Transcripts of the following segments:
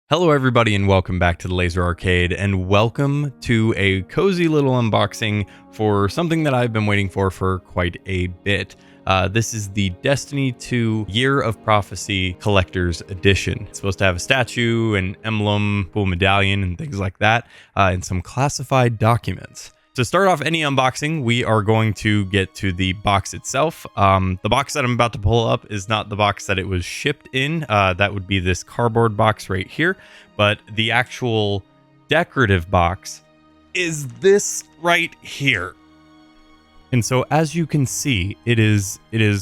Hello everybody and welcome back to the Laser Arcade, and welcome to a cozy little unboxing for something that I've been waiting for quite a bit. This is the Destiny 2 Year of Prophecy Collector's Edition. It's supposed to have a statue, an emblem, full medallion, and things like that, and some classified documents. To start off any unboxing, we are going to get to the box itself. The box that I'm about to pull up is not the box that it was shipped in. That would be this cardboard box right here. But the actual decorative box is this right here. And so as you can see, it is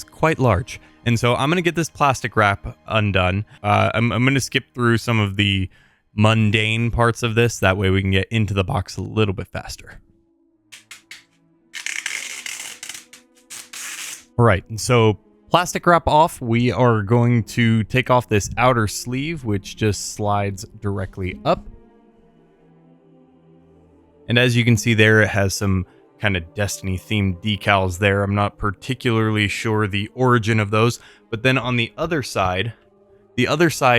quite large. And so I'm going to get this plastic wrap undone. I'm going to skip through some of the mundane parts of this. That way we can get into the box a little bit faster. All right, so plastic wrap off, we are going to take off this outer sleeve, which just slides directly up. And as you can see there, it has some kind of Destiny themed decals there. I'm not particularly sure the origin of those, but then on the other side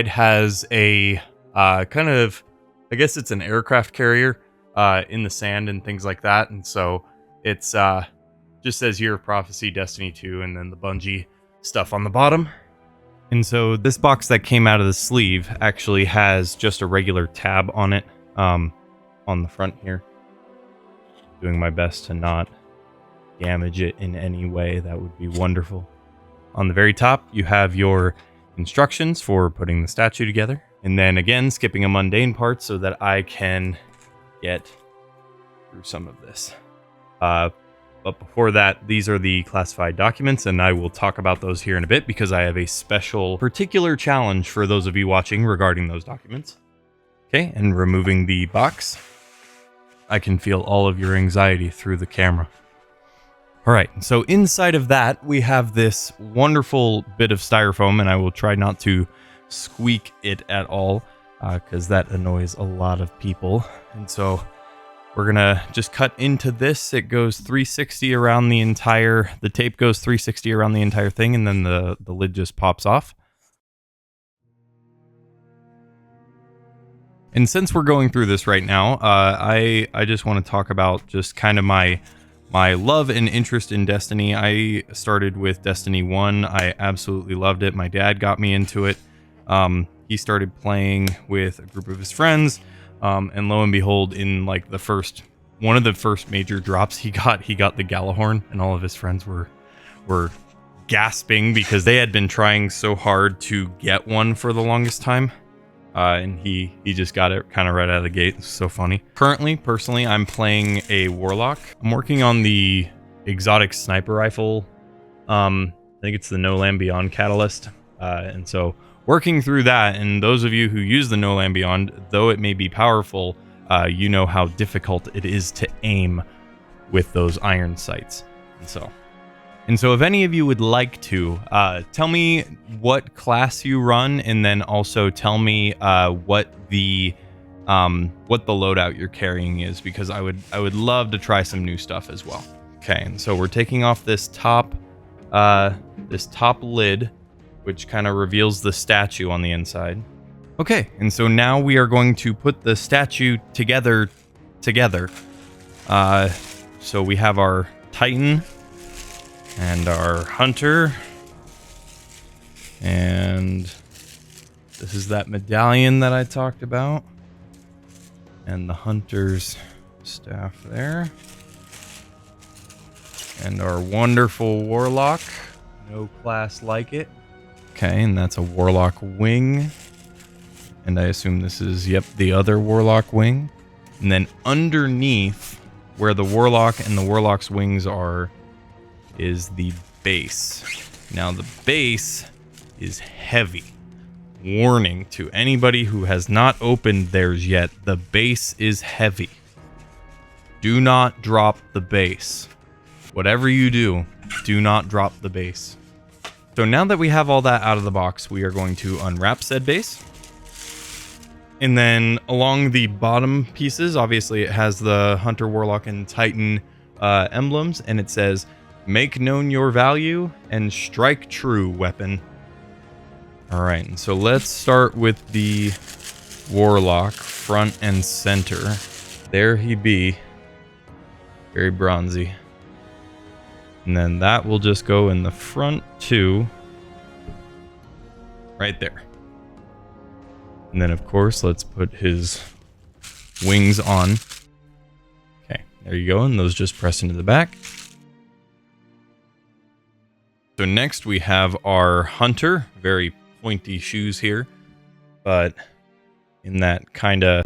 has a kind of, I guess it's an aircraft carrier in the sand and things like that. And so it's just says Year of Prophecy, Destiny 2, and then the Bungie stuff on the bottom. And so this box that came out of the sleeve actually has just a regular tab on it, on the front here. Doing my best to not damage it in any way. That would be wonderful. On the very top, you have your instructions for putting the statue together. And then again, skipping a mundane part so that I can get through some of this. But before that, these are the classified documents, and I will talk about those here in a bit because I have a special particular challenge for those of you watching regarding those documents. Okay, and removing the box. I can feel all of your anxiety through the camera. All right, so inside of that, we have this wonderful bit of styrofoam, and I will try not to squeak it at all because that annoys a lot of people. And so we're gonna just cut into this. It goes 360 around the tape goes 360 around the entire thing, and then the lid just pops off. And since we're going through this right now, I just want to talk about just kind of my love and interest in Destiny. I started with Destiny 1. I absolutely loved it. My dad got me into it. He started playing with a group of his friends. And lo and behold, in like one of the first major drops he got the Galahorn, and all of his friends were gasping because they had been trying so hard to get one for the longest time. And he just got it kind of right out of the gate. It's so funny. Currently, personally, I'm playing a Warlock. I'm working on the exotic sniper rifle. I think it's the No Land Beyond catalyst. And so working through that, and those of you who use the No Land Beyond, though it may be powerful, you know how difficult it is to aim with those iron sights. And so if any of you would like to, tell me what class you run, and then also tell me what the loadout you're carrying is, because I would love to try some new stuff as well. Okay, and so we're taking off this top lid, which kind of reveals the statue on the inside. Okay, and so now we are going to put the statue together. So we have our Titan and our Hunter, and this is that medallion that I talked about, and the Hunter's staff there, and our wonderful Warlock, no class like it. Okay, and that's a Warlock wing. And I assume this is, yep, the other Warlock wing. And then underneath, where the Warlock and the Warlock's wings are, is the base. Now, the base is heavy. Warning to anybody who has not opened theirs yet, the base is heavy. Do not drop the base. Whatever you do, do not drop the base. So now that we have all that out of the box, we are going to unwrap said base. And then along the bottom pieces, obviously it has the Hunter, Warlock, and Titan emblems, and it says, "Make known your value and strike true, weapon." All right, so let's start with the warlock front and center. There he be. Very bronzy. And then that will just go in the front too. Right there. And then, of course, let's put his wings on. Okay, there you go. And those just press into the back. So next we have our hunter. Very pointy shoes here. But in that kind of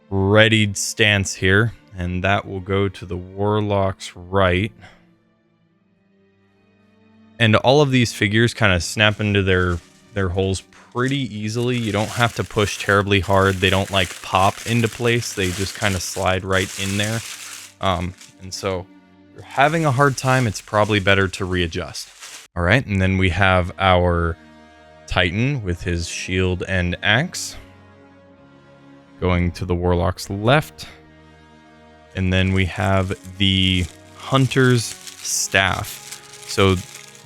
readied stance here. And that will go to the warlock's right. And all of these figures kind of snap into their holes pretty easily. You don't have to push terribly hard. They don't like pop into place. They just kind of slide right in there. And so if you're having a hard time, it's probably better to readjust. All right, and then we have our Titan with his shield and axe going to the warlock's left. And then we have the hunter's staff. So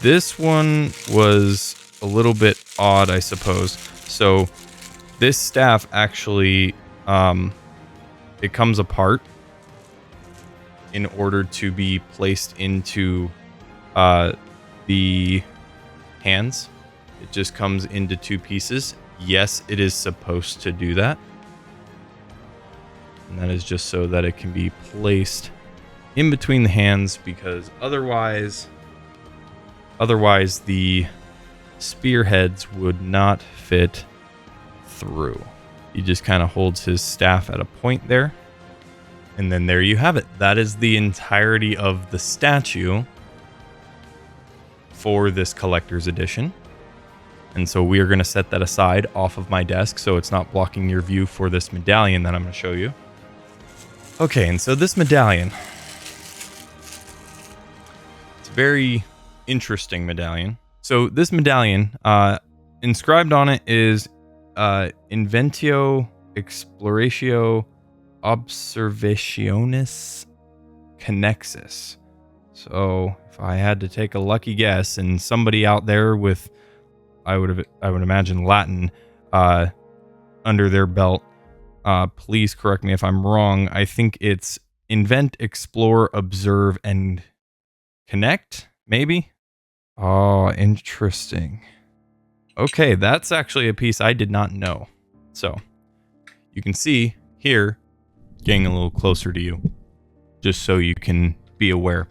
this one was a little bit odd, I suppose. So this staff actually, it comes apart in order to be placed into the hands. It just comes into two pieces. Yes, it is supposed to do that. And that is just so that it can be placed in between the hands, because otherwise the spearheads would not fit through. He just kind of holds his staff at a point there. And then there you have it. That is the entirety of the statue for this collector's edition. And so we are going to set that aside off of my desk so it's not blocking your view for this medallion that I'm going to show you. Okay, and so this medallion, it's a very interesting medallion. So this medallion, inscribed on it is Inventio Exploratio Observationis Connexus. So if I had to take a lucky guess, and somebody out there with, I would imagine Latin under their belt, please correct me if I'm wrong. I think it's invent, explore, observe, and connect, maybe? Oh, interesting. Okay, that's actually a piece I did not know. So you can see here, getting a little closer to you, just so you can be aware.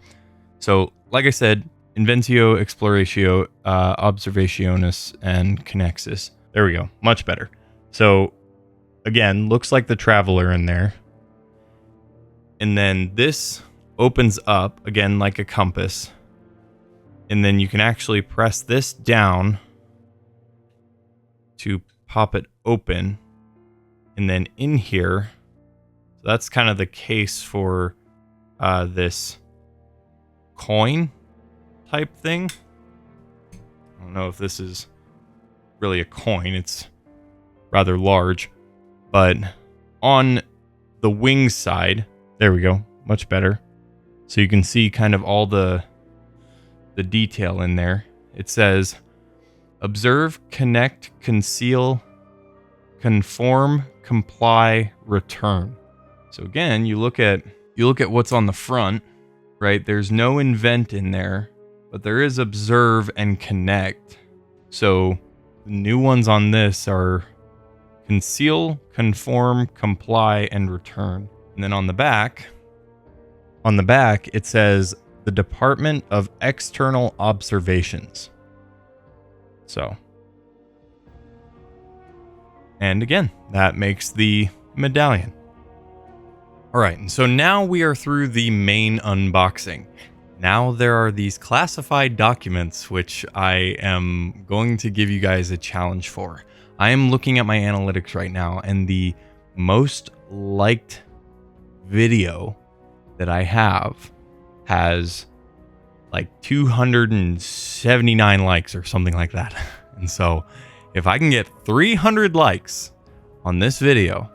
So, like I said, Inventio, Exploratio, Observationis, and Connexus. There we go. Much better. So, again, looks like the Traveler in there. And then this opens up, again, like a compass. And then you can actually press this down to pop it open. And then in here, so that's kind of the case for this coin type thing. I don't know if this is really a coin. It's rather large. But on the wing side, there we go. Much better. So you can see kind of all the detail in there. It says observe, connect, conceal, conform, comply, return. So again, you look at what's on the front, right? There's no invent in there, but there is observe and connect. So the new ones on this are conceal, conform, comply, and return. And then on the back it says the Department of External Observations. So, and again, that makes the medallion. All right, and so now we are through the main unboxing. Now there are these classified documents, which I am going to give you guys a challenge for. I am looking at my analytics right now, and the most liked video that I have has like 279 likes or something like that. And so if I can get 300 likes on this video,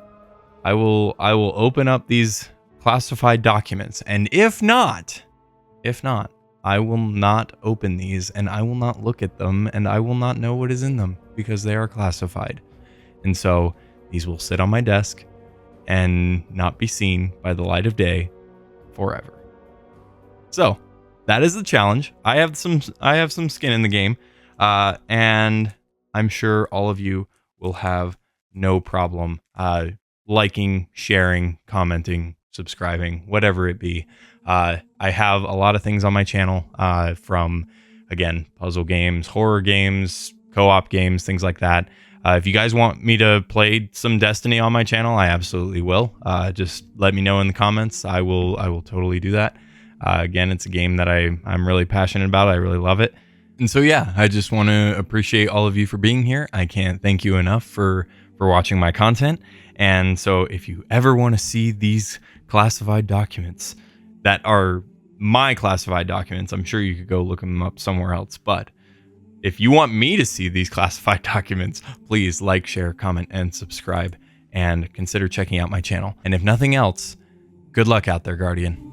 I will open up these classified documents. And if not, I will not open these, and I will not look at them, and I will not know what is in them because they are classified. And so these will sit on my desk and not be seen by the light of day forever. So that is the challenge. I have some skin in the game, and I'm sure all of you will have no problem liking, sharing, commenting, subscribing, whatever it be. I have a lot of things on my channel, from, again, puzzle games, horror games, co-op games, things like that. If you guys want me to play some Destiny on my channel, I absolutely will. Just let me know in the comments. I will totally do that. Again, it's a game that I'm really passionate about. I really love it. And so, yeah, I just want to appreciate all of you for being here. I can't thank you enough for watching my content. And so if you ever want to see these classified documents that are my classified documents, I'm sure you could go look them up somewhere else. But if you want me to see these classified documents, please like, share, comment, and subscribe, and consider checking out my channel. And if nothing else, good luck out there, Guardian.